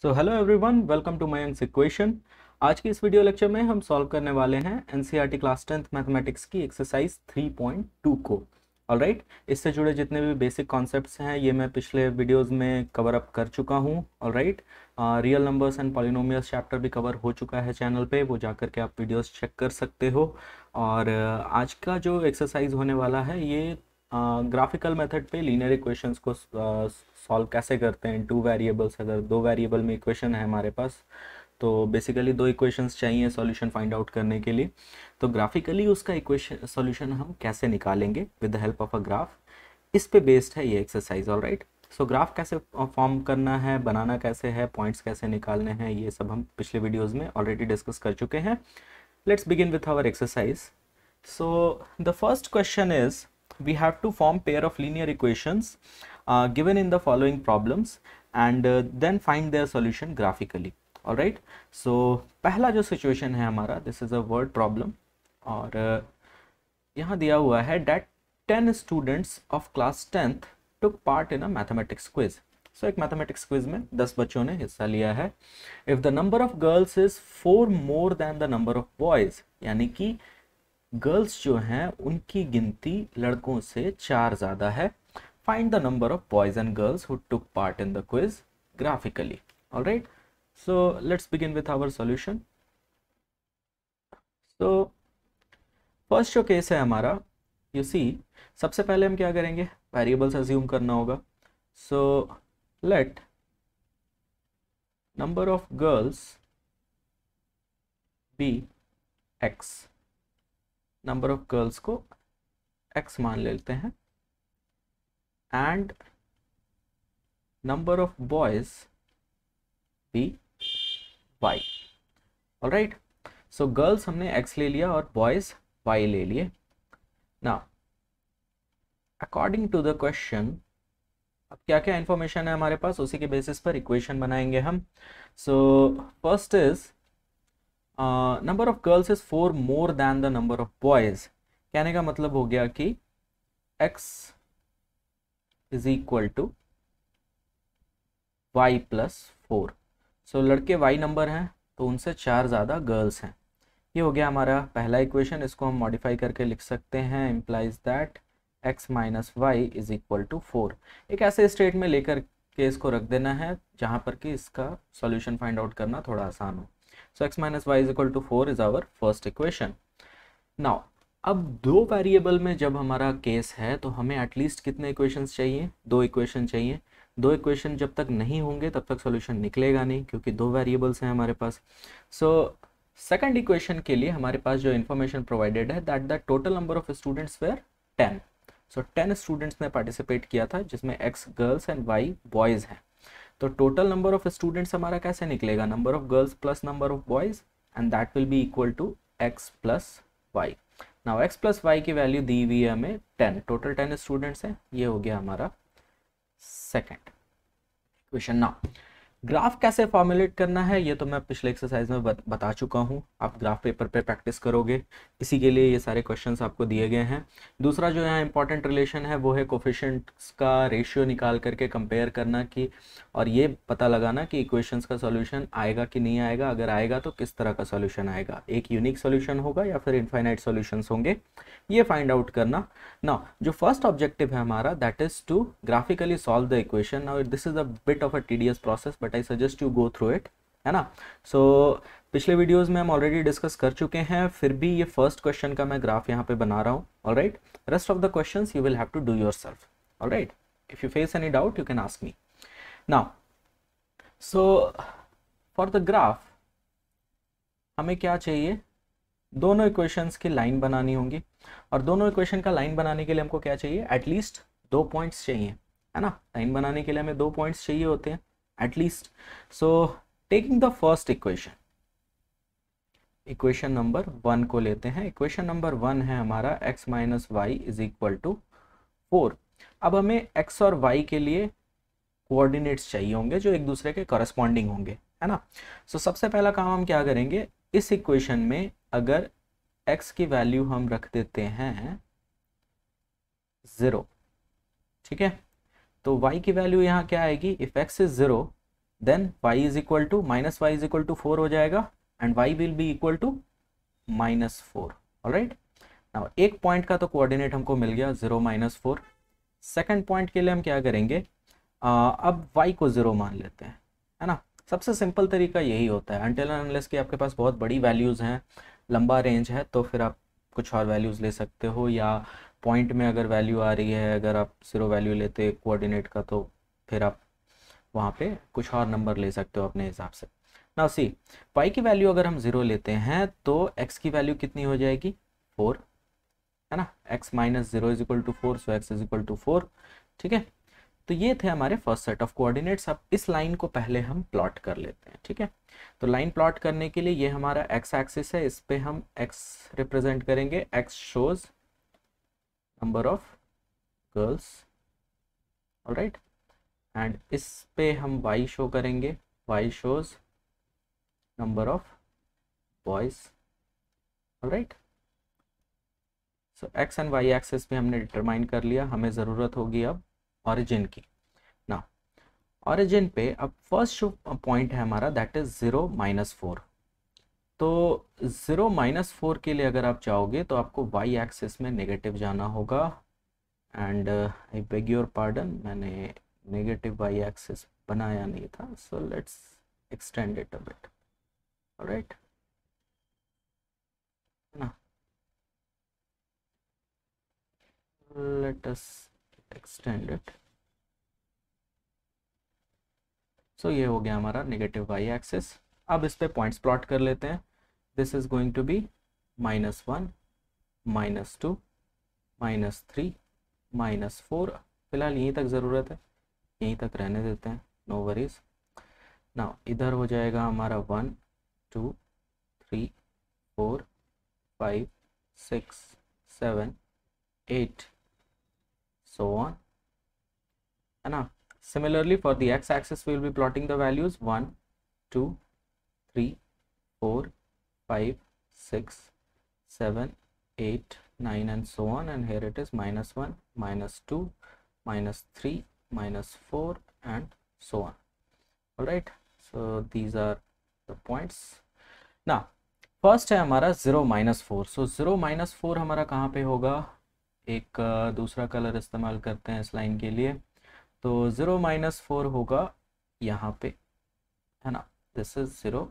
So hello everyone, welcome to Mayank's equation. आज की इस वीडियो लेक्चर में हम सॉल्व करने वाले हैं एनसीईआरटी क्लास 10th मैथमेटिक्स की एक्सरसाइज 3.2 को। ऑलराइट, इससे जुड़े जितने भी बेसिक कॉन्सेप्ट्स हैं ये मैं पिछले वीडियोस में कवर अप कर चुका हूँ। Alright, real numbers and polynomials chapter भी कवर हो चुका है चैनल पे, वो जा करके आप वीडियोस चेक कर सकते हो। और आज का जो एक्सरसाइज होने वाला है ये ग्राफिकल मेथड पे लीनियर इक्वेशंस को सॉल्व कैसे करते हैं। टू वेरिएबल्स, अगर दो वेरिएबल में इक्वेशन है हमारे पास तो बेसिकली दो इक्वेशंस चाहिए सॉल्यूशन फाइंड आउट करने के लिए। तो ग्राफिकली उसका इक्वेशन सॉल्यूशन हम कैसे निकालेंगे with the help of a graph, इस पे बेस्ड है ये एक्सरसाइज। ऑलराइट, सो ग्राफ कैसे फॉर्म करना है, बनाना कैसे है, पॉइंट्स कैसे निकालने हैं, ये सब हम पिछले वीडियोज़ में ऑलरेडी डिस्कस कर चुके हैं। Let's begin with our exercise. So the first question is, we have to form pair of linear equations given in the following problems and then find their solution graphically. All right, so पहला जो situation है हमारा, this is a word problem और यहाँ दिया हुआ है that 10 students of class 10th took part in a mathematics quiz. So एक mathematics quiz में 10 बच्चों ने हिस्सा लिया है. If the number of girls is 4 more than the number of boys, यानी कि गर्ल्स जो हैं उनकी गिनती लड़कों से 4 ज़्यादा है. Find the number of boys and girls who took part in the quiz graphically. Alright, so let's begin with our solution. So first जो केस है हमारा, यू सी, सबसे पहले हम क्या करेंगे, वेरिएबल्स अज्यूम करना होगा. So let number of girls be X. Number of girls को x मान लेते हैं and number of boys be y. Alright, so girls हमने x ले लिया और बॉयज y ले लिए. Now according to the question, अब क्या क्या इंफॉर्मेशन है हमारे पास, उसी के बेसिस पर इक्वेशन बनाएंगे हम. So first is number of girls is 4 more than the number of boys. कहने का मतलब हो गया कि x is equal to y plus 4. So लड़के y नंबर हैं तो उनसे 4 ज़्यादा गर्ल्स हैं. ये हो गया हमारा पहला इक्वेशन. इसको हम मॉडिफाई करके लिख सकते हैं, implies that x minus Y is equal to 4. एक ऐसे स्टेट में लेकर के इसको रख देना है जहाँ पर कि इसका सॉल्यूशन फाइंड आउट करना थोड़ा आसान हो. So x minus y is equal to 4 is our first equation. Now, अब दो वेरिएबल में जब हमारा केस है तो हमें एटलीस्ट कितने इक्वेशंस चाहिए, दो इक्वेशन चाहिए. दो इक्वेशन जब तक नहीं होंगे तब तक सॉल्यूशन निकलेगा नहीं, क्योंकि दो वेरिएबल्स हैं हमारे पास. सो सेकंड इक्वेशन के लिए हमारे पास जो इन्फॉर्मेशन प्रोवाइडेड है that the total number of students were 10. So 10 students ने पार्टिसिपेट किया था जिसमें x girls and y boys हैं. तो टोटल नंबर ऑफ स्टूडेंट्स हमारा कैसे निकलेगा, number of girls plus number of boys and that will be equal to x plus Y. Now x plus Y की वैल्यू दी हुई है हमें 10. टोटल 10 स्टूडेंट्स हैं. ये हो गया हमारा सेकंड क्वेश्चन. नाउ ग्राफ कैसे फॉर्मुलेट करना है ये तो मैं पिछले एक्सरसाइज में बता चुका हूँ. आप ग्राफ पेपर पे प्रैक्टिस करोगे, इसी के लिए ये सारे क्वेश्चंस आपको दिए गए हैं. दूसरा जो यहाँ इंपॉर्टेंट रिलेशन है वो है कोफिशिएंट्स का रेशियो निकाल करके कंपेयर करना कि और ये पता लगाना कि इक्वेशंस का सॉल्यूशन आएगा कि नहीं आएगा. अगर आएगा तो किस तरह का सॉल्यूशन आएगा, एक यूनिक सॉल्यूशन होगा या फिर इनफाइनाइट सॉल्यूशंस होंगे, ये फाइंड आउट करना. नाउ जो फर्स्ट ऑब्जेक्टिव है हमारा that is to graphically solve the equation. Now this is a bit of a tedious process but I suggest you go through it, है ना. सो पिछले वीडियोस में हम ऑलरेडी डिस्कस कर चुके हैं, फिर भी ये फर्स्ट क्वेश्चन का मैं ग्राफ यहाँ पे बना रहा हूँ. Alright, rest of the questions you will have to do yourself. Alright, if you face any doubt you can ask me. Now so for the graph हमें क्या चाहिए, दोनों इक्वेशंस की लाइन बनानी होंगी. और दोनों इक्वेशन का लाइन बनाने के लिए हमको क्या चाहिए, एटलीस्ट 2 पॉइंट्स चाहिए, है ना. लाइन बनाने के लिए हमें 2 पॉइंट्स चाहिए होते हैं at least. So taking the first equation, equation number 1 को लेते हैं. इक्वेशन नंबर 1 है हमारा x minus Y is equal to 4. अब हमें x और y के लिए कोऑर्डिनेट्स चाहिए होंगे जो एक दूसरे के करस्पॉन्डिंग होंगे, है ना. सो सबसे पहला काम हम क्या करेंगे, इस इक्वेशन में अगर x की वैल्यू हम रख देते हैं 0, ठीक है, तो y की वैल्यू यहाँ क्या आएगी, if x is 0 then y is equal to minus Y is equal to 4 हो जाएगा and y will be equal to -4। Alright, now एक पॉइंट का तो कोऑर्डिनेट हमको मिल गया 0 -4। सेकंड पॉइंट के लिए हम क्या करेंगे, अब y को 0 मान लेते हैं, है ना। सबसे सिंपल तरीका यही होता है, अनटिल एंड अनलेस कि आपके पास बहुत बड़ी वैल्यूज़ हैं, लंबा रेंज है, तो फिर आप कुछ और वैल्यूज़ ले सकते हो, या पॉइंट में अगर वैल्यू आ रही है, अगर आप 0 वैल्यू लेते कोऑर्डिनेट का, तो फिर आप वहाँ पे कुछ और नंबर ले सकते हो अपने हिसाब से। नाउ सी, y की वैल्यू अगर हम 0 लेते हैं तो x की वैल्यू कितनी हो जाएगी, 4, है ना। x minus 0 is equal to 4, so x is equal to 4। ठीक है, तो ये थे हमारे फर्स्ट सेट ऑफ कोऑर्डिनेट्स। अब इस लाइन को पहले हम प्लॉट कर लेते हैं। ठीक है, तो लाइन प्लॉट करने के लिए ये हमारा x एक्सिस है, इस पे हम x रिप्रेजेंट करेंगे, x shows number of girls, alright, and इस पे हम y शो करेंगे, y shows number of boys, alright. So x and y axis पे हमने डिटरमाइन कर लिया। हमें ज़रूरत होगी अब ऑरिजिन की। ना, ऑरिजिन पे अब फर्स्ट जो पॉइंट है हमारा दैट इज 0 -4। तो 0 -4 के लिए अगर आप चाहोगे तो आपको y एक्सिस में नेगेटिव जाना होगा, and I beg your pardon, मैंने नेगेटिव y एक्सिस बनाया नहीं था, so let's extend it a bit, alright ना। Let us extend it. So ये हो गया हमारा नेगेटिव y एक्सिस। अब इस पे पॉइंट्स प्लॉट कर लेते हैं। This is going to be -1, -2, -3, -4। फिलहाल यहीं तक ज़रूरत है, यहीं तक रहने देते हैं, नो वरीज। नाउ इधर हो जाएगा हमारा 1, 2, 3, 4, 5, 6, 7, 8, so on, है ना। Similarly, for the x-axis, we will be plotting the values 1, 2, 3, 4, 5, 6, 7, 8, 9, and so on. And here it is -1, -2, -3, -4, and so on. All right. So these are the points. Now, first है हमारा 0 -4. So 0 -4 हमारा कहाँ पे होगा? एक दूसरा कलर इस्तेमाल करते हैं इस लाइन के लिए। तो 0 -4 होगा यहाँ पे, है ना। This is 0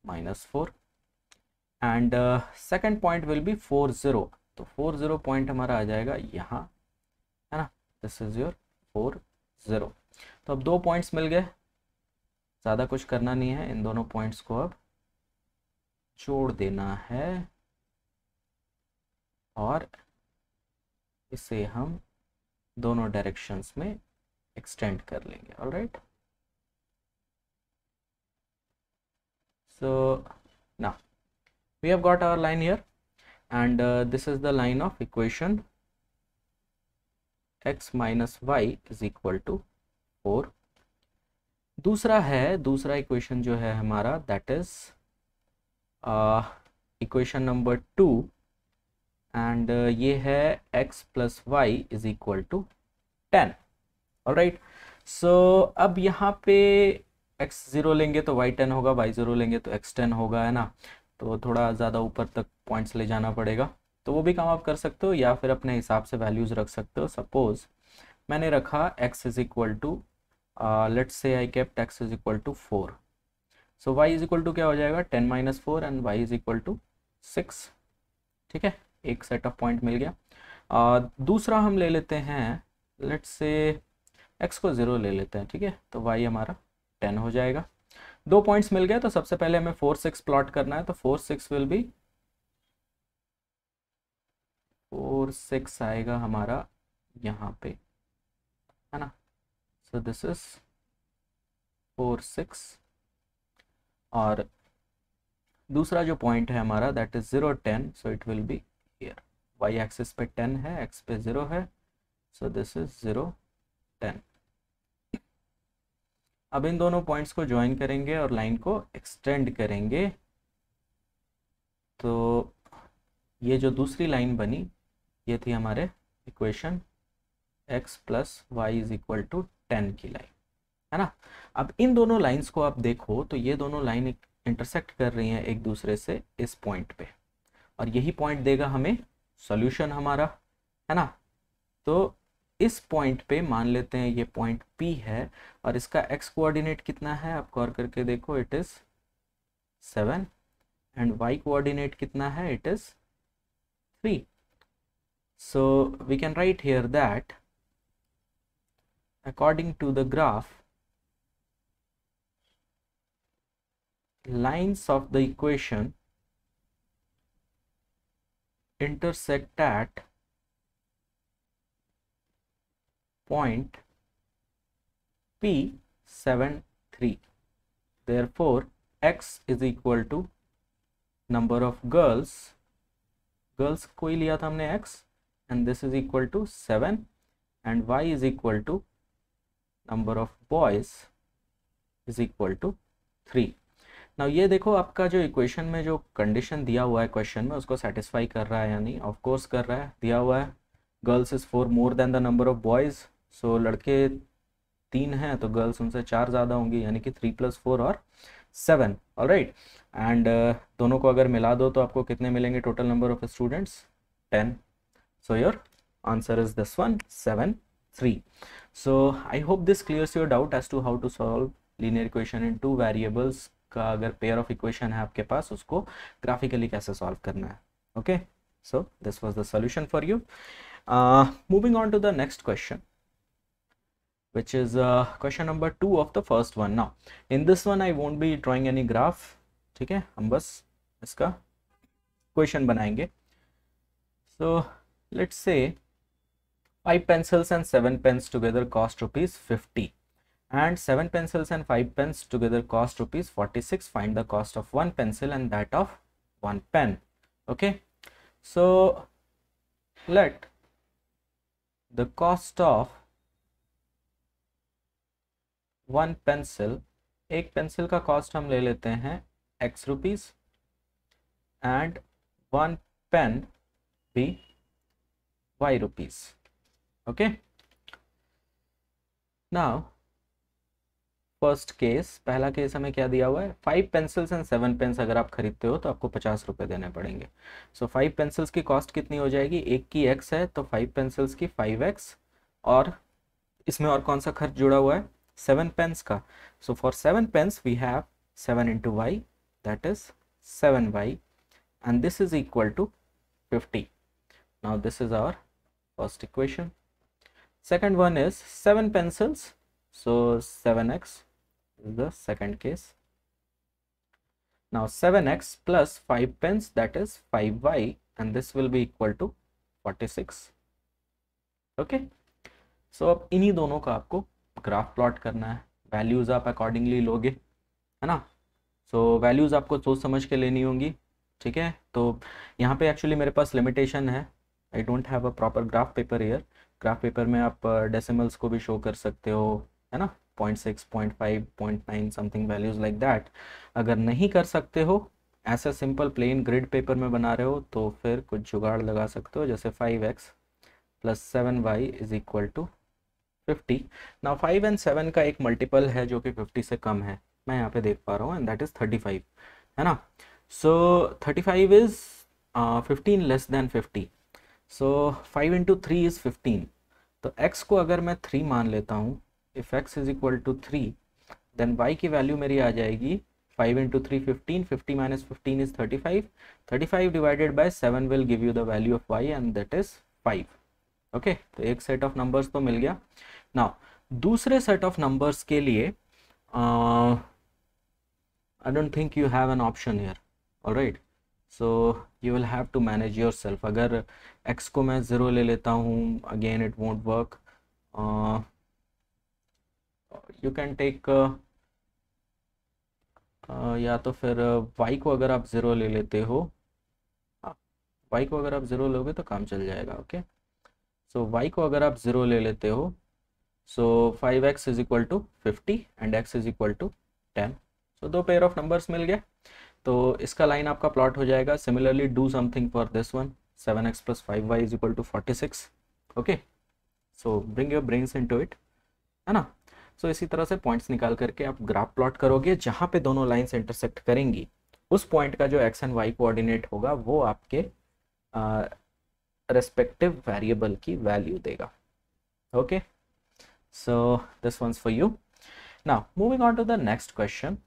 -4 and second point will be 4 0। तो 4 0 पॉइंट हमारा आ जाएगा यहाँ, है ना। This is your 4 0। तो अब 2 पॉइंट्स मिल गए, ज़्यादा कुछ करना नहीं है, इन दोनों पॉइंट्स को अब जोड़ देना है और इसे हम दोनों डायरेक्शंस में एक्सटेंड कर लेंगे, alright. So now we have got our line here, and this is the line of equation x minus y is equal to 4। दूसरा इक्वेशन जो है हमारा that is equation number 2, and ये है x plus Y is equal to 10। Alright, so अब यहाँ पे x 0 लेंगे तो y 10 होगा, y 0 लेंगे तो x 10 होगा, है ना। तो थोड़ा ज़्यादा ऊपर तक पॉइंट्स ले जाना पड़ेगा, तो वो भी काम आप कर सकते हो, या फिर अपने हिसाब से वैल्यूज़ रख सकते हो। सपोज मैंने रखा x is equal to, let's say I kept x is equal to 4। So y is equal to क्या हो जाएगा, 10 - 4 and y is equal to 6। ठीक है, एक सेट ऑफ पॉइंट मिल गया। दूसरा हम ले लेते हैं, लेट्स से x को 0 ले लेते हैं, ठीक है। तो y हमारा 10 हो जाएगा। 2 पॉइंट्स मिल गए, तो सबसे पहले हमें 4 6 प्लॉट करना है। तो 4 6 विल बी 4 6 आएगा हमारा यहाँ पे, है ना। सो दिस इज 4 6, और दूसरा जो पॉइंट है हमारा that is 0 10, so it will be here. y axis पे 10 है, x पे 0 है, सो दिस इज 0 10। अब इन दोनों पॉइंट्स को ज्वाइन करेंगे और लाइन को एक्सटेंड करेंगे। तो ये जो दूसरी लाइन बनी, ये थी हमारे equation x plus Y is equal to 10 की लाइन, है ना। अब इन दोनों लाइंस को आप देखो तो ये दोनों लाइन इंटरसेक्ट कर रही हैं एक दूसरे से इस पॉइंट पे, और यही पॉइंट देगा हमें सॉल्यूशन हमारा, है ना। तो इस पॉइंट पे मान लेते हैं ये पॉइंट P है, और इसका x कोऑर्डिनेट कितना है आप गौर करके देखो, it is 7, and y coordinate कितना है, it is 3. So we can write here that according to the graph, lines of the equation intersect at point P7, 3. Therefore x is equal to number of girls को ही लिया था हमने x, and this is equal to 7, and y is equal to number of boys is equal to 3. Now ये देखो आपका जो equation में जो कंडीशन दिया हुआ है क्वेश्चन में उसको सेटिस्फाई कर रहा है या नहीं, ऑफ कोर्स कर रहा है। दिया हुआ है girls is 4 more than the number of boys, so लड़के 3 हैं तो गर्ल्स उनसे 4 ज़्यादा होंगी, यानी कि 3 + 4 और 7, ऑलराइट। एंड दोनों को अगर मिला दो तो आपको कितने मिलेंगे total number of students, 10. So your answer is this one, 7, 3. So I hope this clears your doubt as to how to solve linear equation in 2 variables का अगर पेयर ऑफ इक्वेशन है आपके पास उसको ग्राफिकली कैसे सॉल्व करना है। Okay, so this was the solution for you. Moving on to the next question, which is question number 2 of the first one. Now in this one I won't be drawing any graph, ठीक है, हम बस इसका question बनाएंगे. So let's say 5 pencils and 7 pens together cost ₹50, and 7 pencils and 5 pens together cost ₹46. Find the cost of 1 pencil and that of 1 pen. Okay, so let the cost of 1 pencil, एक pencil का cost हम ले लेते हैं x rupees, and 1 pen भी y rupees. Okay, now first case, पहला case हमें क्या दिया हुआ है, 5 पेंसिल्स एंड 7 पेन्स अगर आप खरीदते हो तो आपको 50 रुपये देने पड़ेंगे. सो 5 पेंसिल्स की कॉस्ट कितनी हो जाएगी, एक की x है तो 5 पेंसिल्स की 5x, और इसमें और कौन सा खर्च जुड़ा हुआ है, 7 pens का. So for 7 pens we have 7 into y, that is 7y, and this is equal to 50. Now this is our first equation. Second one is 7 pencils, so 7x is the second case. Now 7x plus 5 pens, that is 5y, and this will be equal to 46. Okay, so अब इन्हीं दोनों का आपको graph plot करना है. Values आप accordingly लोगे, है ना. सो वैल्यूज़ आपको सोच समझ के लेनी होंगी, ठीक है. तो यहाँ पे एक्चुअली मेरे पास लिमिटेशन है, I don't have a proper graph paper here. Graph paper में आप डेसिमल्स को भी शो कर सकते हो, है ना, 0.6, 0.5, 0.9 समथिंग वैल्यूज़ लाइक दैट. अगर नहीं कर सकते हो, ऐसा सिंपल प्लेन ग्रिड पेपर में बना रहे हो, तो फिर कुछ जुगाड़ लगा सकते हो, जैसे 5x plus 7y is equal to 50. Now 5 and 7 का एक मल्टीपल है जो कि 50 से कम है, मैं यहाँ पे देख पा रहा हूँ, एंड दैट इज 35, है ना. सो 35 is 15 less than 50. So 5 into 3 is 15. तो x को अगर मैं 3 मान लेता हूँ, if x is equal to 3, then y की वैल्यू मेरी आ जाएगी 5 into 3 15, 50 minus 15 is 35, 35 divided by 7 will give you the value of y, and that is 5. Okay, तो एक सेट ऑफ नंबर्स तो मिल गया. नाउ दूसरे सेट ऑफ नंबर्स के लिए I don't think you have an option here, alright. So you will have to manage yourself. अगर x को मैं 0 ले लेता हूँ, again it won't work. You can take या तो फिर y को अगर आप 0 ले लेते हो, y को अगर आप 0 लोगे तो काम चल जाएगा. ओके, सो y को अगर आप 0 ले लेते हो, so 5x is equal to 50 and x is equal to 10. So दो पेयर ऑफ नंबर्स मिल गया, तो इसका लाइन आपका प्लॉट हो जाएगा. Similarly do something for this one, 7x plus 5y is equal to 46. Okay, so bring your brains into it, है ना. सो इसी तरह से पॉइंट्स निकाल करके आप ग्राफ प्लॉट करोगे, जहाँ पे दोनों लाइंस इंटरसेक्ट करेंगी उस पॉइंट का जो एक्स एंड वाई कोऑर्डिनेट होगा वो आपके रेस्पेक्टिव वेरिएबल की वैल्यू देगा। Okay, so this one's for you. Now moving on to the next question.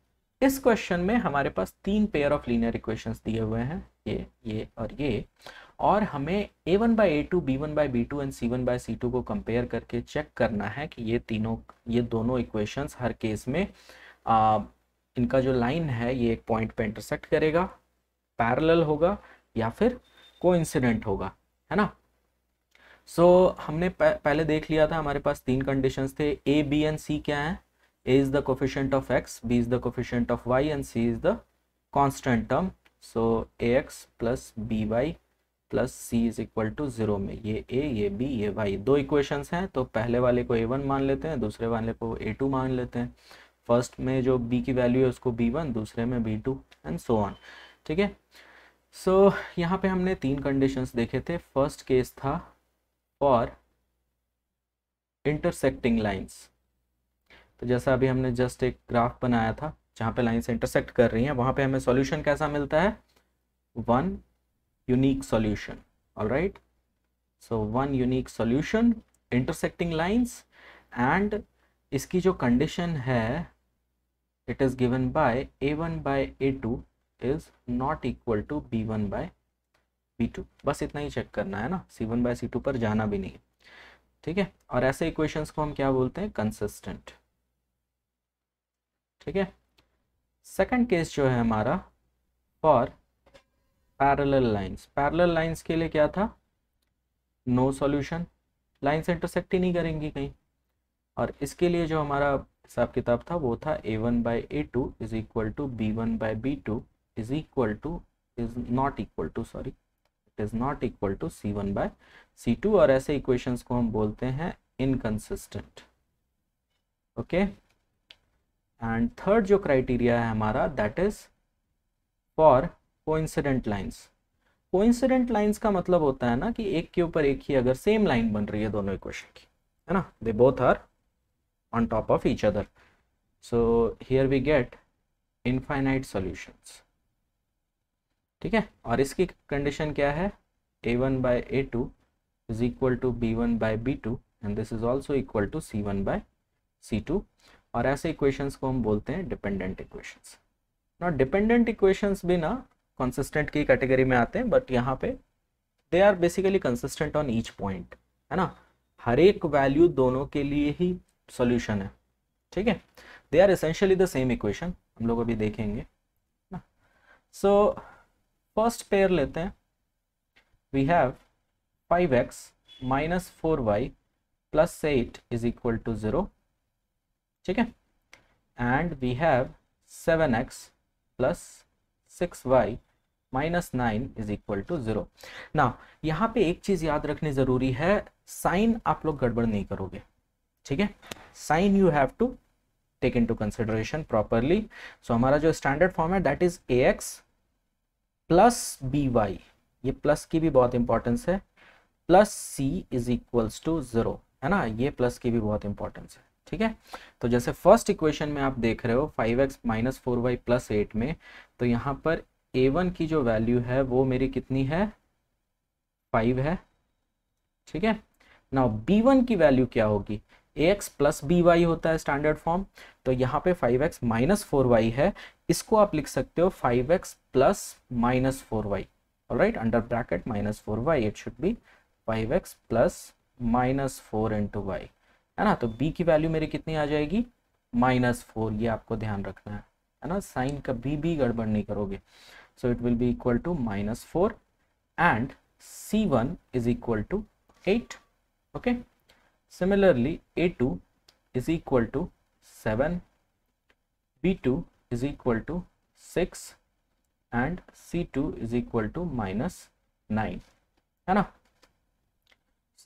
इस क्वेश्चन में हमारे पास 3 पेयर ऑफ लीनियर इक्वेशंस दिए हुए हैं, ये और ये, और हमें a1/a2, b1/b2 एंड c1/c2 को कंपेयर करके चेक करना है कि ये दोनों इक्वेशंस हर केस में इनका जो लाइन है ये एक पॉइंट पे इंटरसेक्ट करेगा, पैरेलल होगा या फिर कोइंसिडेंट होगा, है ना। सो हमने पहले देख लिया था, हमारे पास 3 कंडीशंस थे। a, b एंड c क्या है? a is the coefficient of x, b is the coefficient of y and c is the constant term. So ax plus by plus c is equal to 0 में ये a, ये b, ये y दो equations हैं, तो पहले वाले को a1 मान लेते हैं, दूसरे वाले को a2 मान लेते हैं। फर्स्ट में जो b की वैल्यू है उसको b1, दूसरे में b2 एंड सो ऑन। ठीक है, सो यहाँ पे हमने 3 कंडीशंस देखे थे। फर्स्ट केस था फॉर इंटरसेक्टिंग लाइंस, तो जैसा अभी हमने जस्ट एक ग्राफ बनाया था जहाँ पे लाइंस इंटरसेक्ट कर रही हैं, वहाँ पे हमें सॉल्यूशन कैसा मिलता है? One unique solution. Alright, so one unique solution intersecting lines, and इसकी जो कंडीशन है it is given by a1/a2 is not equal to b1/b2। बस इतना ही चेक करना है ना, c1/c2 पर जाना भी नहीं। ठीक है, और ऐसे इक्वेशंस को हम क्या बोलते हैं? कंसिस्टेंट। ठीक है, सेकंड केस जो है हमारा for parallel lines. Parallel lines के लिए क्या था? नो सॉल्यूशन, लाइंस इंटरसेक्ट ही नहीं करेंगी कहीं। और इसके लिए जो हमारा हिसाब किताब था वो था a1/a2 is equal to b1/b2 is not equal to it is not equal to c1/c2, और ऐसे इक्वेशंस को हम बोलते हैं इनकंसिस्टेंट। ओके, एंड थर्ड जो क्राइटेरिया है हमारा that is for coincident lines. Coincident lines का मतलब होता है ना कि एक के ऊपर एक ही अगर सेम लाइन बन रही है दोनों इक्वेशन की, है ना, they both are on top of each other, so here we get infinite solutions. ठीक है, और इसकी कंडीशन क्या है? a1/a2 is equal to b1/b2 and this is also equal to c1/c2, और ऐसे इक्वेशंस को हम बोलते हैं डिपेंडेंट इक्वेशंस। ना डिपेंडेंट इक्वेशंस भी ना कंसिस्टेंट की कैटेगरी में आते हैं, बट यहाँ पे they are basically consistent on each point, है ना, हर एक वैल्यू दोनों के लिए ही सॉल्यूशन है। ठीक है, they are essentially the same equation, हम लोग अभी देखेंगे ना। सो फर्स्ट पेयर लेते हैं, we have 5x minus 4y plus 8 is equal to 0। ठीक है, and we have 7x plus 6y minus 9 is equal to 0। ना यहाँ पे एक चीज याद रखनी जरूरी है, साइन आप लोग गड़बड़ नहीं करोगे। ठीक है, since you have to take into consideration properly. So हमारा जो स्टैंडर्ड फॉर्म है that is ax plus by, ये प्लस की भी बहुत इंपॉर्टेंस है, plus c is equals to 0, है ना, ये प्लस की भी बहुत इंपॉर्टेंस है। ठीक है, तो जैसे फर्स्ट इक्वेशन में आप देख रहे हो 5x माइनस 4y प्लस 8 में, तो यहाँ पर a1 की जो वैल्यू है वो मेरी कितनी है? 5 है। ठीक है, नाउ b1 की वैल्यू क्या होगी? ax प्लस by होता है स्टैंडर्ड फॉर्म, तो यहाँ पे 5x माइनस 4y है, इसको आप लिख सकते हो 5x plus minus 4y। Alright, under bracket minus 4y, it should be 5x plus minus 4 into y, है ना। तो b की वैल्यू मेरी कितनी आ जाएगी? -4, ये आपको ध्यान रखना है ना, साइन का भी गड़बड़ नहीं करोगे। So it will be equal to -4 and c1 is equal to 8। Okay, similarly a2 is equal to 7, b2 is equal to 6 and c2 is equal to -9, है ना।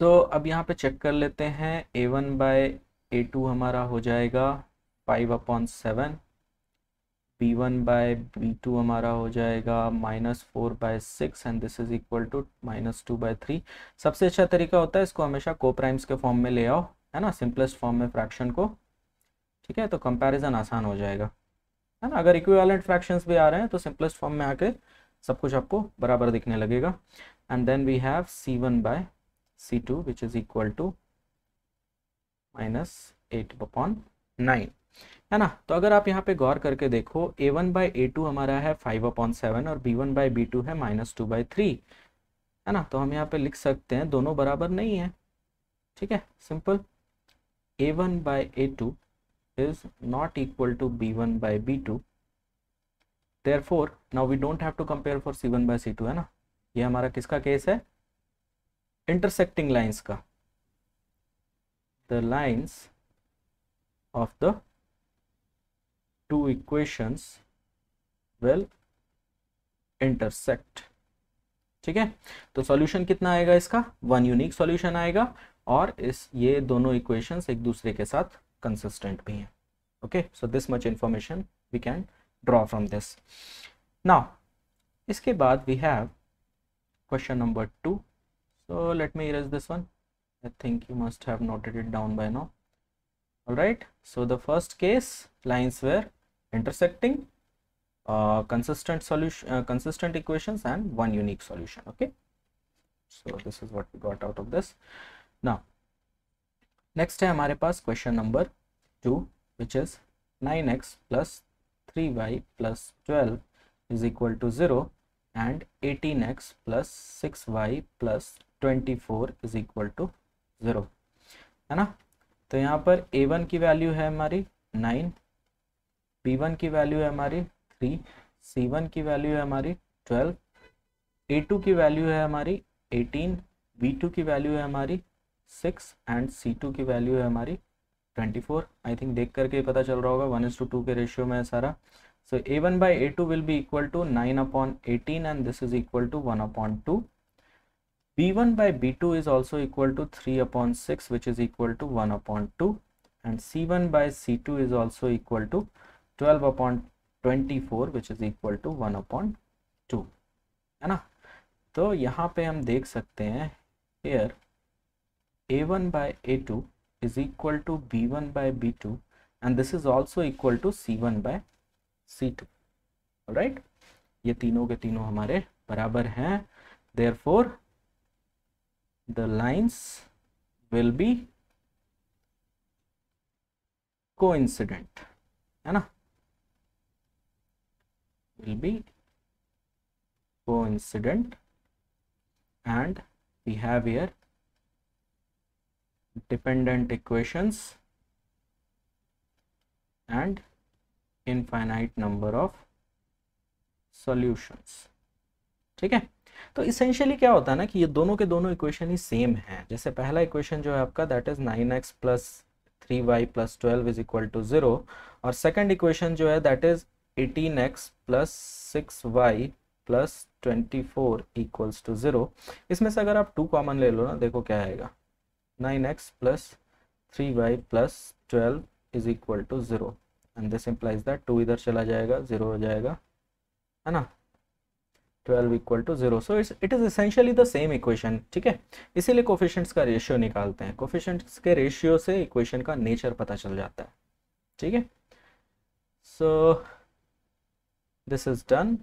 सो अब यहाँ पे चेक कर लेते हैं, a1/a2 हमारा हो जाएगा 5/7, b1/b2 हमारा हो जाएगा -4/6 and this is equal to -2/3। सबसे अच्छा तरीका होता है इसको हमेशा को प्राइम्स के फॉर्म में ले आओ, है ना, सिंपलेस्ट फॉर्म में फ्रैक्शन को ठीक है, तो कंपैरिजन आसान हो जाएगा, है ना। अगर इक्विवेलेंट फ्रैक्शंस भी आ रहे हैं तो सिंपलेस्ट फॉर्म में आके सब कुछ आपको बराबर दिखने लगेगा। And then we have C1/C2 which is equal to -8/9, है ना। तो अगर आप यहाँ पे गौर करके देखो, A1/A2 हमारा है 5/7 और B1/B2 है -2/3, है ना। तो हम यहाँ पे लिख सकते हैं दोनों बराबर नहीं है, ठीक है, simple. A1/A2 is not equal to B1/B2, therefore now we don't have to compare for C1/C2, है ना। ये हमारा किसका केस है, इंटरसेक्टिंग लाइंस का। the lines of the two equations will intersect, ठीक है। तो सॉल्यूशन कितना आएगा इसका, वन यूनिक सॉल्यूशन आएगा, और ये दोनों इक्वेशंस एक दूसरे के साथ कंसिस्टेंट भी हैं। Okay, so this much information we can draw from this. Now इसके बाद we have question number 2। So let me erase this one, I think you must have noted it down by now. All right, so the first case, lines were intersecting, consistent equations and one unique solution. Okay, so this is what we got out of this. Now next है हमारे पास question number 2 which is 9x plus 3y plus 12 is equal to 0 and 18x plus 6y plus 24 is equal to 0, है ना। तो यहाँ पर A1 की value है हमारी 9, B1 की वैल्यू है हमारी 3, C1 की वैल्यू है हमारी 12, A2 की वैल्यू है हमारी 18, B2 की वैल्यू है हमारी 6 एंड C2 की वैल्यू है हमारी 24। आई थिंक देख करके पता चल रहा होगा 1:2 के रेशियो में है सारा। सो A1/A2 will be equal to 9/18 and this is equal to 1/2। B1/B2 is also equal to 3/6 which is equal to 1/2, and C1/C2 is also equal to 12/24 which is equal to 1/2, है ना। तो यहाँ पे हम देख सकते हैं here A1/A2 is equal to B1/B2 and this is also equal to C1/C2, alright। ये तीनों के तीनों हमारे बराबर हैं, therefore the lines will be coincident, है ना, will be coincident, and we have here dependent equations and infinite number of solutions, ठीक है। तो इसेंशियली क्या होता है ना कि ये दोनों के दोनों इक्वेशन ही सेम हैं। जैसे पहला इक्वेशन जो है आपका that is 9x plus 3y plus 12 is equal to 0, और सेकंड इक्वेशन जो है that is 18x plus 6y plus 24 equals to 0। इसमें से अगर आप 2 कॉमन ले लो ना, देखो क्या आएगा, 9x plus 3y plus 12 is equal to 0 and this implies that 2 इधर चला जाएगा, 0 हो जाएगा, है ना, 12 equal to 0। So it is essentially the same equation, ठीक है। इसीलिए कोफिशिएंट्स का रेशियो निकालते हैं, कोफिशिएंट्स के रेशियो से इक्वेशन का नेचर पता चल जाता है, ठीक है। So this is done,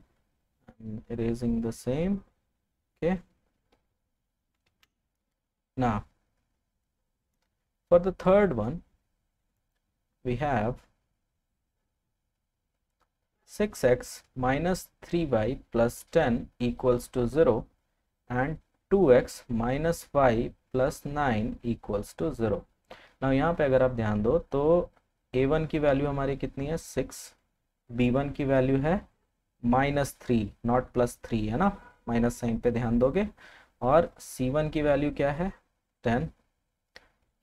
erasing the same, okay. Now for the third one we have 6x minus 3y plus 10 equals to 0 and 2x minus 5 plus 9 equals to 0। now यहाँ पे अगर आप ध्यान दो तो A1 की वैल्यू हमारी कितनी है 6, B1 की वैल्यू है -3 नॉट +3, है ना, माइनस साइन पे ध्यान दोगे, और C1 की वैल्यू क्या है 10,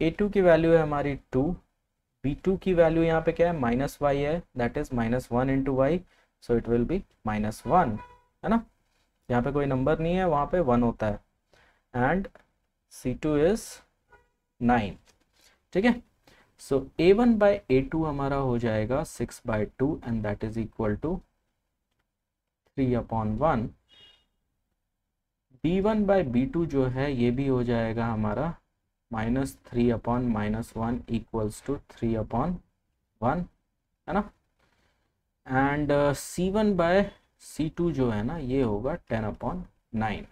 A2 की वैल्यू है हमारी 2, B2 की वैल्यू यहाँ पे क्या है -y है, that is -1 into y, so it will B -1, है ना। यहाँ पे कोई नंबर नहीं है, वहाँ पे 1 होता है, एंड C2 इज 9, ठीक है। सो A1/A2 हमारा हो जाएगा 6/2 and that is equal to 3/1। B1/B2 जो है ये भी हो जाएगा हमारा -3/-1 इक्वल्स टू 3/1, 1 है ना, एंड C1/C2 जो है ना ये होगा 10/9।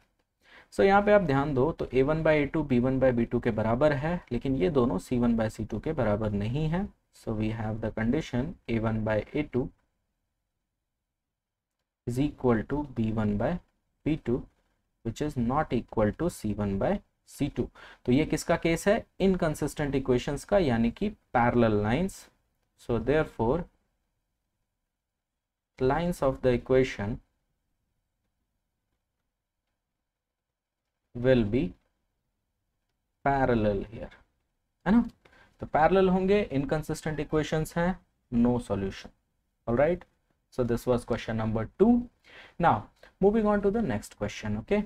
सो यहाँ पे आप ध्यान दो तो A1/A2 B1/B2 के बराबर है, लेकिन ये दोनों C1/C2 के बराबर नहीं है। सो we have the condition A1/A2 is equal to B1/B2 which is not equal to C1/C2। तो ये किसका केस है? इनकंसिस्टेंट इक्वेशंस का, यानी कि parallel lines. So therefore lines of the equation will be parallel here, है ना। तो पैरेलल होंगे, इनकंसिस्टेंट इक्वेशंस हैं, no solution. Alright, so this was question number 2. Now moving on to the next question. Okay,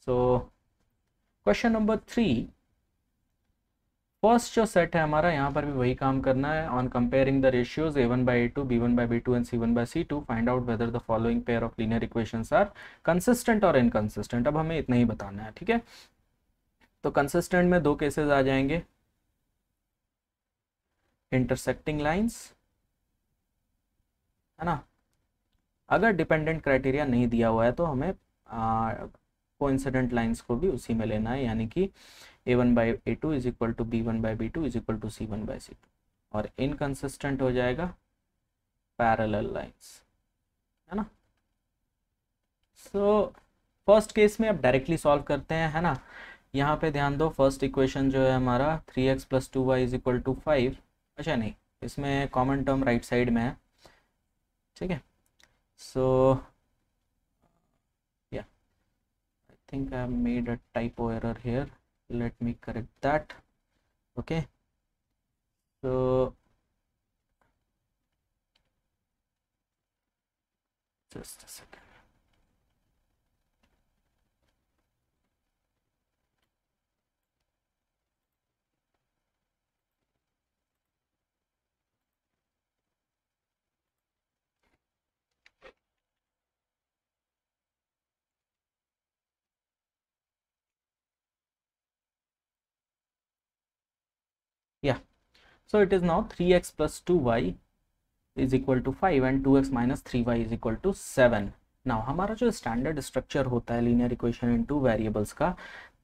so question number 3, first जो set है हमारा, यहाँ पर भी वही काम करना है। On comparing the ratios A1/A2 B1/B2 and C1/C2 find out whether the following pair of linear equations are consistent और इनकंसिस्टेंट। अब हमें इतना ही बताना है, ठीक है। तो कंसिस्टेंट में दो केसेस आ जाएंगे, इंटरसेक्टिंग लाइंस, है ना। अगर डिपेंडेंट क्राइटेरिया नहीं दिया हुआ है तो हमें कोइंसिडेंट लाइंस को भी उसी में लेना है, यानी कि A1/A2 is equal to B1/B2 is equal to C1/C2, और इनकंसिस्टेंट हो जाएगा पैरेलल लाइंस, है ना। सो फर्स्ट केस में अब डायरेक्टली सॉल्व करते हैं, है ना। यहाँ पे ध्यान दो, फर्स्ट इक्वेशन जो है हमारा 3x + 2y is equal to 5। अच्छा नहीं, इसमें कॉमन टर्म राइट साइड में है, ठीक है। So yeah, I think I have made a typo error here. Let me correct that. Okay, so just a second. Yeah, so it is now 3x + 2y is equal to 5 and 2x - 3y is equal to 7. Now हमारा जो standard structure होता है linear equation इन two variables का,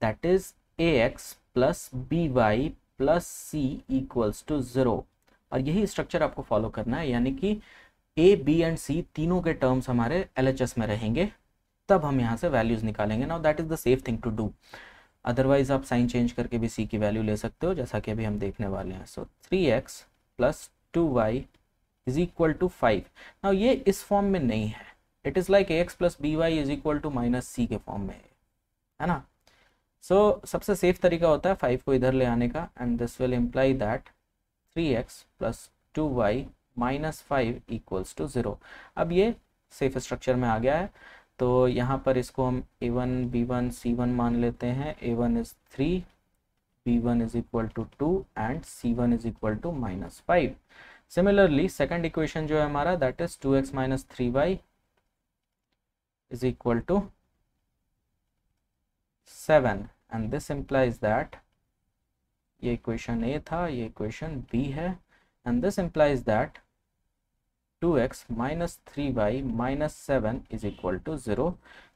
that is ax + by + c = 0, और यही structure आपको follow करना है, यानी कि a, b एंड c तीनों के टर्म्स हमारे LHS में रहेंगे, तब हम यहाँ से वैल्यूज निकालेंगे। Now that is the safe thing to do, otherwise आप साइन चेंज करके भी c की वैल्यू ले सकते हो, जैसा कि अभी हम देखने वाले हैं। So 3x + 2y is equal to 5। Now ये इस फॉर्म में नहीं है, it is like ax + by is equal to -c के फॉर्म में है ना। सो सबसे सेफ तरीका होता है 5 को इधर ले आने का, and this will imply that 3x + 2y - 5 = 0। अब ये सेफ स्ट्रक्चर में आ गया है, तो यहाँ पर इसको हम a1 b1 c1 मान लेते हैं। a1 is 3, b1 is equal to 2 and c1 is equal to -5। Similarly second equation जो है हमारा, that is 2x - 3y is equal to 7, and this implies that, ये इक्वेशन ए था, ये इक्वेशन बी है, and this implies that 2x - 3y - 7 is equal to 0।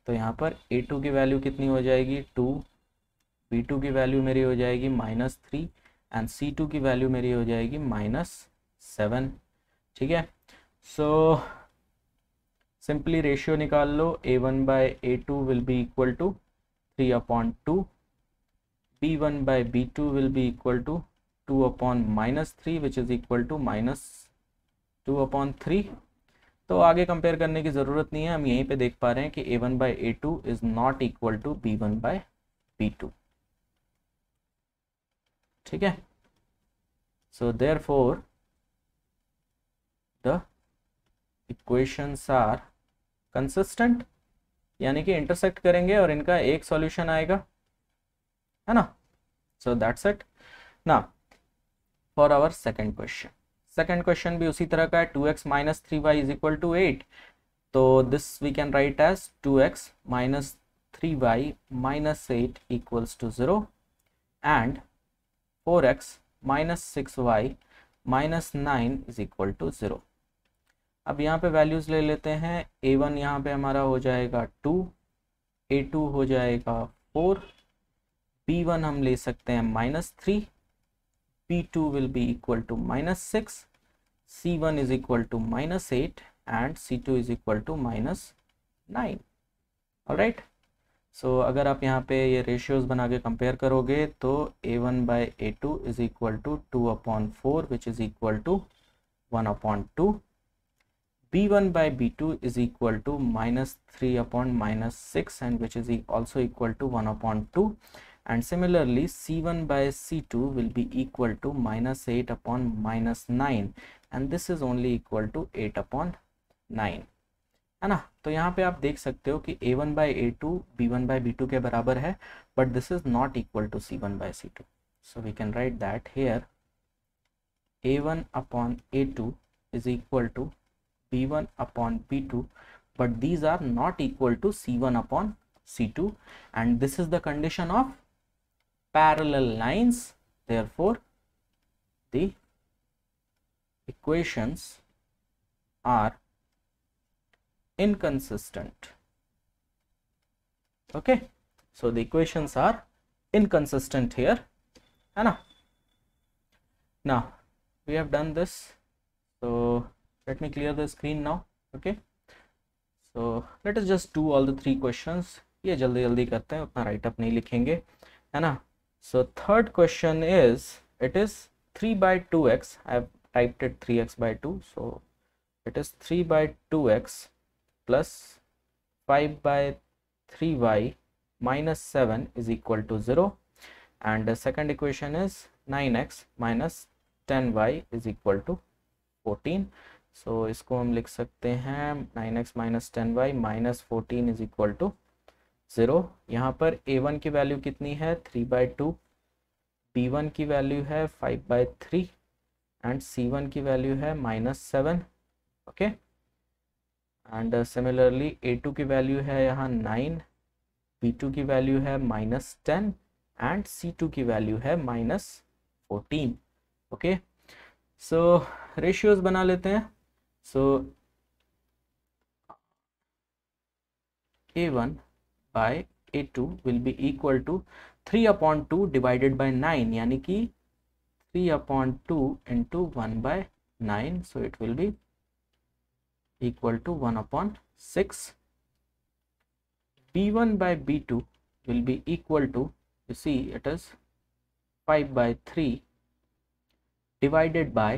तो यहाँ पर a2 की वैल्यू कितनी हो जाएगी? 2, b2 की वैल्यू मेरी हो जाएगी -3 एंड c2 की वैल्यू मेरी हो जाएगी -7, ठीक है। सो सिंपली रेशियो निकाल लो, a1/a2 will be equal to 3/2, b1/b2 will be equal to 2/-3 which is equal to -2/3। तो आगे कंपेयर करने की ज़रूरत नहीं है, हम यहीं पे देख पा रहे हैं कि a1/a2 is not equal to b1/b2, ठीक है। So therefore the equations are consistent, यानी कि इंटरसेक्ट करेंगे और इनका एक सॉल्यूशन आएगा, है ना। So that's it. Now for our second question, second question भी उसी तरह का है, 2x - 3y is equal to 8। तो this we can write as 2x - 3y - 8 equals to 0 and 4x - 6y minus 9 is equal to 0। अब यहाँ पे values ले लेते हैं। a1 यहाँ पे हमारा हो जाएगा 2, a2 हो जाएगा 4, b1 हम ले सकते हैं -3, b2 will be equal to -6, c1 is equal to -8 and c2 is equal to -9। Alright, सो अगर आप यहाँ पे ये रेशियोज बना के कंपेयर करोगे तो a1 by a2 is equal to 2/4 which is equal to 1/2, b1 by b2 is equal to -3/6 and which is also equal to 1/2, and similarly c1 by c2 will be equal to -8/9 and this is only equal to 8/9, है ना। तो यहाँ पे आप देख सकते हो कि a1 by a2 b1 by b2 के बराबर है, but this is not equal to c1 by c2, so we can write that here a1 upon a2 is equal to b1 upon b2, but these are not equal to c1 upon c2, and this is the condition of parallel lines. Therefore the equations are inconsistent. Okay, so the equations are inconsistent here, है ना। Now we have done this, so let me clear the screen now. Okay, so let us just do all the 3 questions. ये जल्दी जल्दी करते हैं, उतना right up नहीं लिखेंगे, है ना। So third question is, it is 3 by 2x. I have typed it 3x by 2, so it is 3 by 2x plus 5 by 3y minus 7 is equal to 0, and the second equation is 9x minus 10y is equal to 14. So इसको हम लिख सकते हैं 9x minus 10y minus 14 is equal to 0। यहाँ पर a1 की value कितनी है 3 by 2, b1 की वैल्यू है 5 by 3 एंड c1 की वैल्यू है -7। ओके, एंड सिमिलरली a2 की वैल्यू है यहाँ 9, b2 की वैल्यू है -10 एंड c2 की वैल्यू है -14। ओके, सो रेशियोज बना लेते हैं। सो a1 by a2 will be equal to 3/2 divided by 9, यानी कि 3/2 into 1 by 9, so it will be equal to 1/6। b1 by b2 will be equal to, you see it is 5 by 3 divided by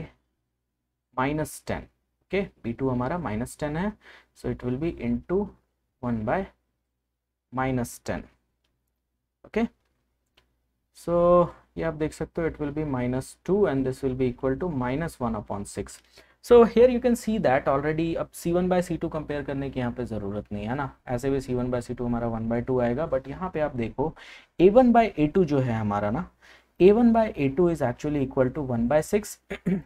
-10। okay, b2 हमारा -10 है, so it will be into 1 by -10। okay, so ये आप देख सकते हो it will be -2 and this will be equal to -1/6। so here you can see that already अब c1 by c2 compare करने की यहाँ पे ज़रूरत नहीं है ना, ऐसे भी c1 by c2 हमारा 1/2 आएगा, बट यहाँ पे आप देखो a1 by a2 जो है हमारा ना, a1 by a2 is actually equal to 1/6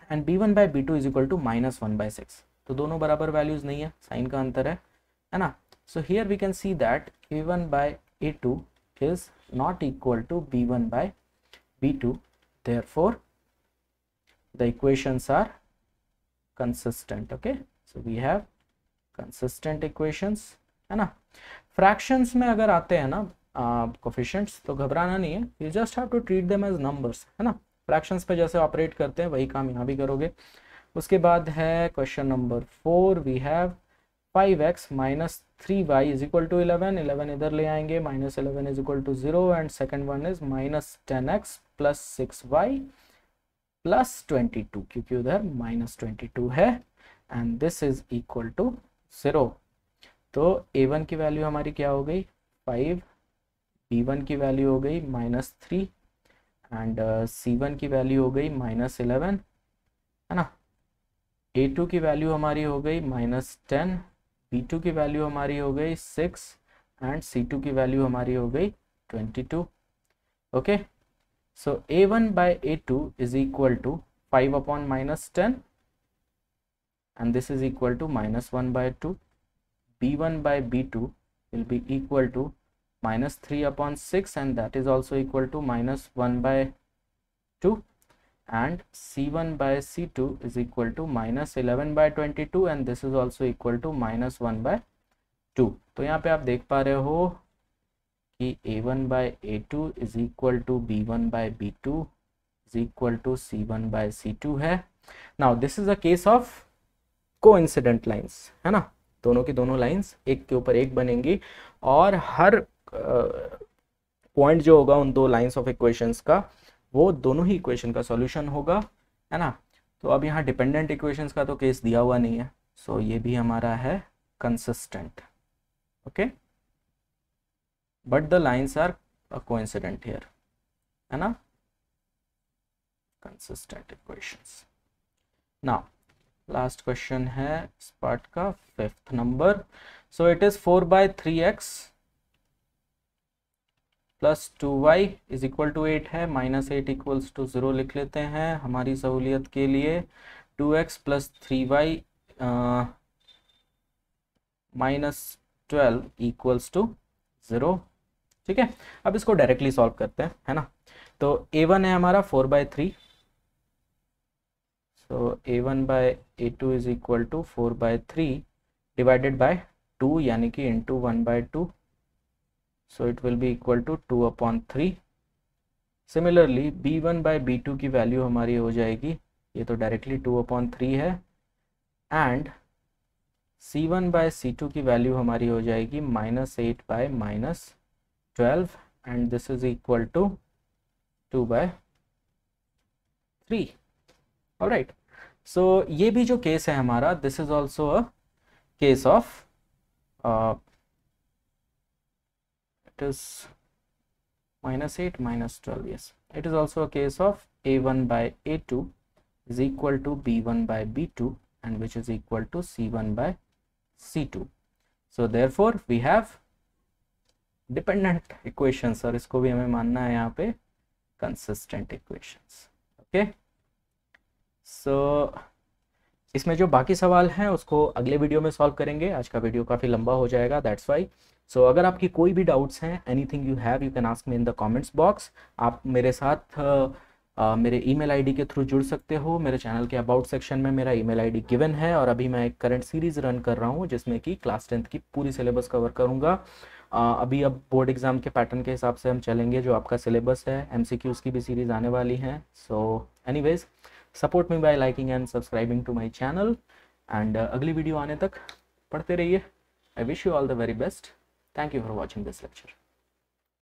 and b1 by b2 is equal to -1/6, तो दोनों बराबर वैल्यूज नहीं है, साइन का अंतर है ना। so here we can see that a1 by a2 is not equal to b1 by b2, therefore the equations are consistent। okay, so we have consistent equations, है ना। fractions में अगर आते हैं ना coefficients, तो घबराना नहीं है, you just have to treat them as numbers, है ना। fractions पे जैसे ऑपरेट करते हैं वही काम यहाँ भी करोगे। उसके बाद है question number 4, we have 5x minus 3y is equal to 11, 11 इधर ले आएंगे, -11 is equal to 0, and second one is -10x plus 6y plus 22, क्योंकि उधर -22 है, and this is equal to 0। तो a1 की वैल्यू हमारी क्या हो गई 5, b1 की वैल्यू हो गई -3 एंड c1 की वैल्यू हो गई -11, है ना। a2 की वैल्यू हमारी हो गई -10, b2 की वैल्यू हमारी हो गई 6 एंड c2 की वैल्यू हमारी हो गई 22। Okay, so a1 by a2 is equal to 5/10 and this is equal to -1/2, b1 by b2 will be equal to -3/6 and that is also equal to -1/2, and C1 by C2 is equal to minus 11 by 22 and this is also equal to minus 1 by 2। तो यहाँ पे आप देख पा रहे हो कि A1 by A2 is equal to B1 by B2 is equal to C1 by C2 है। Now this is a case of coincident lines, है ना, दोनों की दोनों लाइंस एक के ऊपर एक बनेंगी और हर पॉइंट जो होगा उन दो लाइंस ऑफ इक्वेशंस का वो दोनों ही इक्वेशन का सॉल्यूशन होगा, है ना। तो अब यहाँ डिपेंडेंट इक्वेशंस का तो केस दिया हुआ नहीं है, सो ये भी हमारा है consistent, okay, but the lines are coincident here, है ना, consistent equations. Now last question है इस पार्ट का 5th नंबर। So it is 4/3x plus 2y is equal to 8 है, -8 इक्वल्स टू 0 लिख लेते हैं हमारी सहूलियत के लिए। 2x plus 3y -12 equals to 0, ठीक है। अब इसको डायरेक्टली सॉल्व करते हैं, है ना। तो a1 है हमारा 4/3, सो a1 by a2 is equal to 4/3 divided by 2 यानी कि into 1/2, so it will be equal to 2/3। Similarly b1 by b2 की वैल्यू हमारी हो जाएगी, ये तो डायरेक्टली 2/3 है, एंड c1 बाय c2 की वैल्यू हमारी हो जाएगी -8 by -12 and this is equal to 2/3। Alright, so ये भी जो केस है हमारा, this is also a case of it is -8 -12, yes, it is also a case of a1 by a2 is equal to b1 by b2 and which is equal to c1 by c2। so therefore we have dependent equations और इसको भी हमें मानना है यहाँ पे consistent equations, okay। so इसमें जो बाकी सवाल हैं उसको अगले वीडियो में सॉल्व करेंगे, आज का वीडियो काफ़ी लंबा हो जाएगा, दैट्स वाई। सो अगर आपकी कोई भी डाउट्स हैं, anything you have, you can ask me in the comments box. आप मेरे साथ मेरे ईमेल आईडी के थ्रू जुड़ सकते हो, मेरे चैनल के अबाउट सेक्शन में मेरा ईमेल आईडी गिवन है, और अभी मैं एक करंट सीरीज़ रन कर रहा हूँ जिसमें कि क्लास 10th की पूरी सिलेबस कवर करूँगा। अभी अब बोर्ड एग्ज़ाम के पैटर्न के हिसाब से हम चलेंगे, जो आपका सिलेबस है, MCQs की भी सीरीज़ आने वाली हैं। So anyways, support me by liking and subscribing to my channel, and अगली वीडियो आने तक पढ़ते रहिए। I wish you all the very best. Thank you for watching this lecture.